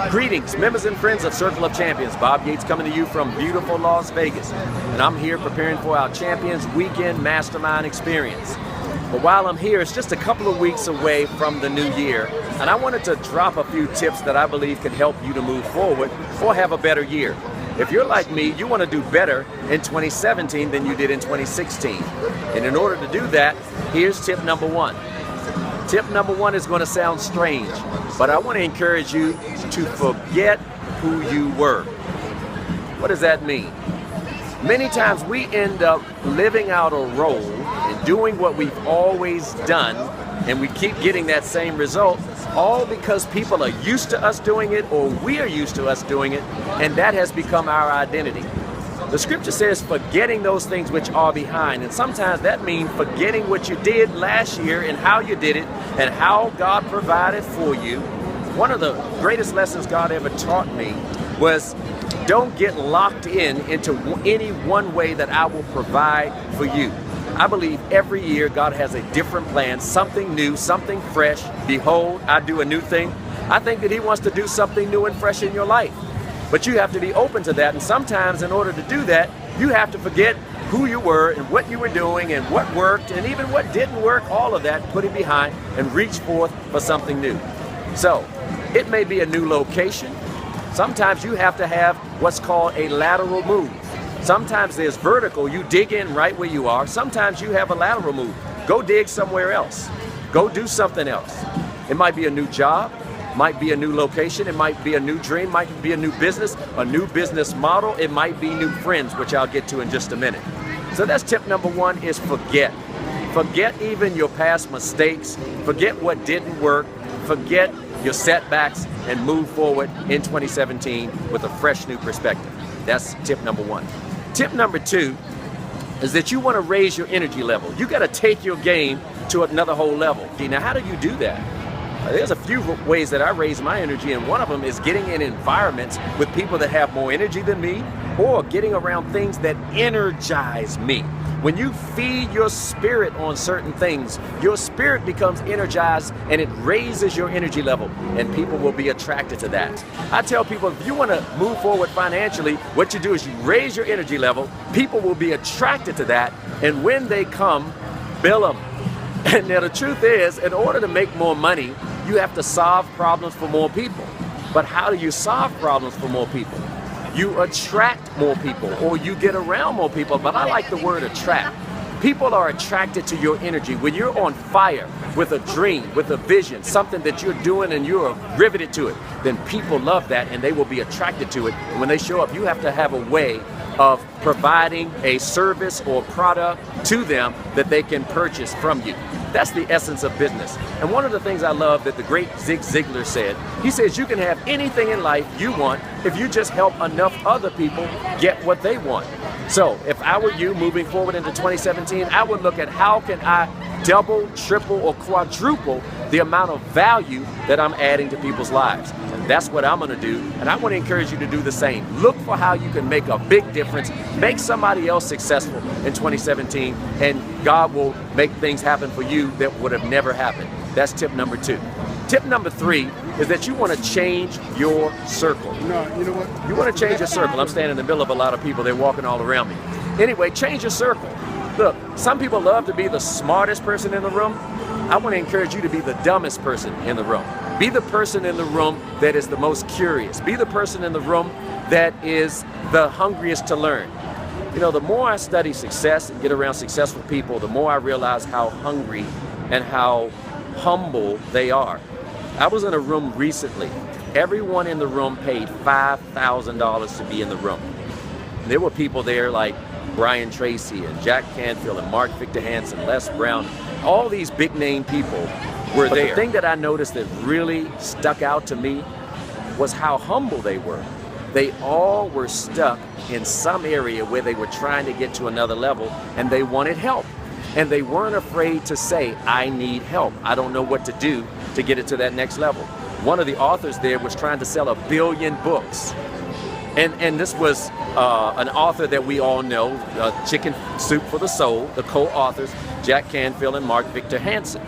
Greetings, members and friends of Circle of Champions. Bob Yates coming to you from beautiful Las Vegas. And I'm here preparing for our Champions Weekend Mastermind experience. But while I'm here, it's just a couple of weeks away from the new year. And I wanted to drop a few tips that I believe can help you to move forward or have a better year. If you're like me, you want to do better in 2017 than you did in 2016. And in order to do that, here's tip number one. Tip number one is going to sound strange, but I want to encourage you to forget who you were. What does that mean? Many times we end up living out a role and doing what we've always done, and we keep getting that same result, all because people are used to us doing it or we are used to us doing it, and that has become our identity. The scripture says forgetting those things which are behind, and sometimes that means forgetting what you did last year and how you did it and how God provided for you. One of the greatest lessons God ever taught me was don't get locked into any one way that I will provide for you. I believe every year God has a different plan, something new, something fresh. Behold, I do a new thing. I think that He wants to do something new and fresh in your life. But you have to be open to that, and sometimes in order to do that, you have to forget who you were and what you were doing and what worked and even what didn't work, all of that, put it behind and reach forth for something new. So, it may be a new location. Sometimes you have to have what's called a lateral move. Sometimes there's vertical, you dig in right where you are. Sometimes you have a lateral move. Go dig somewhere else. Go do something else. It might be a new job. Might be a new location, it might be a new dream, might be a new business model, it might be new friends, which I'll get to in just a minute. So that's tip number one, is forget. Forget even your past mistakes, forget what didn't work, forget your setbacks, and move forward in 2017 with a fresh new perspective. That's tip number one. Tip number two is that you want to raise your energy level. You got to take your game to another whole level. Now, how do you do that? There's a few ways that I raise my energy, and one of them is getting in environments with people that have more energy than me, or getting around things that energize me. When you feed your spirit on certain things, your spirit becomes energized and it raises your energy level, and people will be attracted to that. I tell people, if you want to move forward financially, what you do is you raise your energy level, people will be attracted to that, and when they come, bill them. And now the truth is, in order to make more money, you have to solve problems for more people. But how do you solve problems for more people? You attract more people, or you get around more people, but I like the word attract. People are attracted to your energy. When you're on fire with a dream, with a vision, something that you're doing and you're riveted to it, then people love that and they will be attracted to it. And when they show up, you have to have a way of providing a service or product to them that they can purchase from you. That's the essence of business. And one of the things I love that the great Zig Ziglar said, he says you can have anything in life you want if you just help enough other people get what they want. So if I were you moving forward into 2017, I would look at how can I double, triple, or quadruple the amount of value that I'm adding to people's lives. And that's what I'm going to do, and I want to encourage you to do the same. Look for how you can make a big difference, make somebody else successful in 2017, and God will make things happen for you that would have never happened. That's tip number two. Tip number three is that you want to change your circle. No, you know what? You want to change your circle. I'm standing in the middle of a lot of people. They're walking all around me. Anyway, change your circle. Look, some people love to be the smartest person in the room. I want to encourage you to be the dumbest person in the room. Be the person in the room that is the most curious. Be the person in the room that is the hungriest to learn. You know, the more I study success and get around successful people, the more I realize how hungry and how humble they are. I was in a room recently. Everyone in the room paid $5,000 to be in the room. There were people there like Brian Tracy and Jack Canfield and Mark Victor Hansen, Les Brown. All these big name people were there. The thing that I noticed that really stuck out to me was how humble they were. They all were stuck in some area where they were trying to get to another level, and they wanted help. And they weren't afraid to say, I need help. I don't know what to do to get it to that next level. One of the authors there was trying to sell 1 billion books. And this was an author that we all know, Chicken Soup for the Soul, the co-authors, Jack Canfield and Mark Victor Hansen.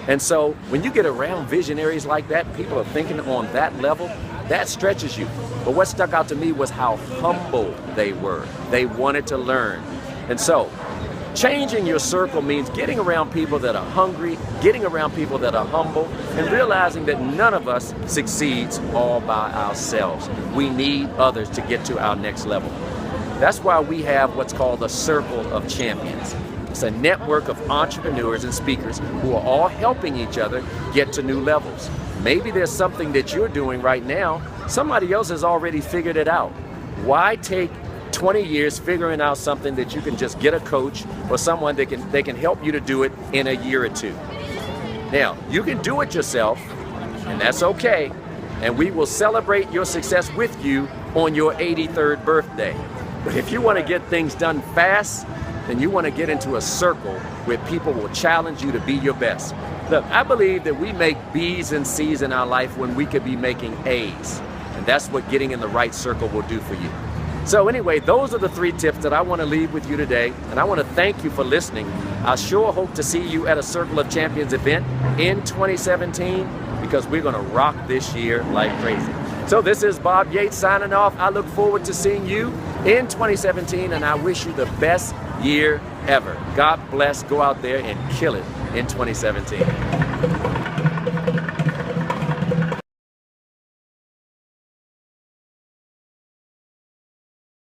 And so when you get around visionaries like that, people are thinking on that level, that stretches you. But what stuck out to me was how humble they were. They wanted to learn. And so, changing your circle means getting around people that are hungry, getting around people that are humble, and realizing that none of us succeeds all by ourselves. We need others to get to our next level. That's why we have what's called the Circle of Champions. It's a network of entrepreneurs and speakers who are all helping each other get to new levels. Maybe there's something that you're doing right now, somebody else has already figured it out. Why take 20 years figuring out something that you can just get a coach or someone that can help you to do it in a year or two? Now, you can do it yourself, and that's okay, and we will celebrate your success with you on your 83rd birthday. But if you want to get things done fast, then you want to get into a circle where people will challenge you to be your best. Look, I believe that we make B's and C's in our life when we could be making A's. And that's what getting in the right circle will do for you. So anyway, those are the 3 tips that I want to leave with you today. And I want to thank you for listening. I sure hope to see you at a Circle of Champions event in 2017 because we're going to rock this year like crazy. So this is Bob Yates signing off. I look forward to seeing you in 2017, and I wish you the best year ever. God bless. Go out there and kill it in 2017.